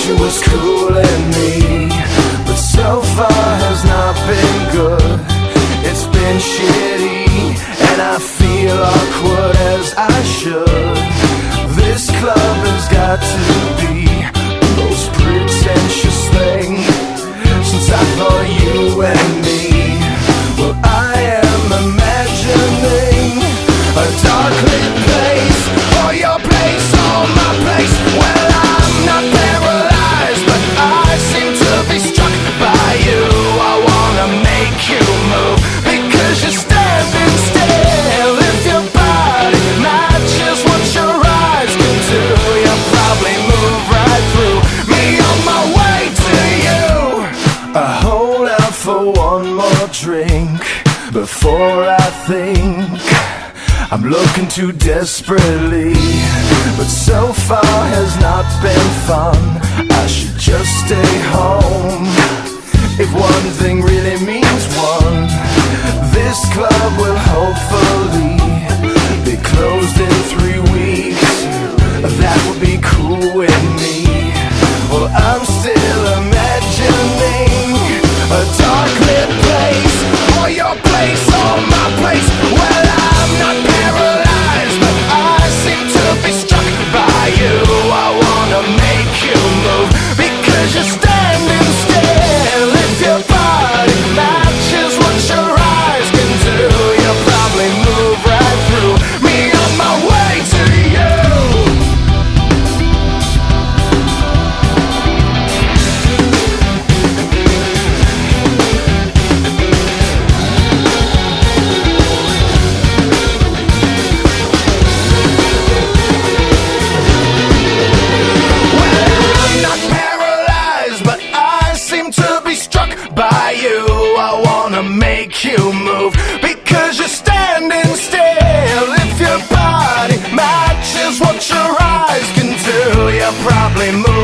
she was cooling me, but so far has not been good. It's been shitty, and I feel awkward as I should. This club has got to be the most pretentious thing since I thought you and me. Well, I am imagining a dark lit place, or your place, or my place. Well, I'm not paralyzed, but I seem to be struck by you. I wanna make you move, because you're standing still. If your body matches what your eyes can do, you'll probably move right through me on my way to you. I hold out for one more drink before I think I'm looking too desperately, but so far has not been fun. I should just stay home. If one thing really means one, this club will hopefully be closed in 3 weeks. That would be cool with me. Well, I'm still imagining a dark lit place, or your place, or my place. Well, I'm not paralyzed, but I seem to be struck by you. I wanna make you move, because you're standing still. If your body matches what your eyes can do, you'll probably move right through me on my way to you. By you, I wanna make you move, because you're standing still. If your body matches what your eyes can do, you'll probably move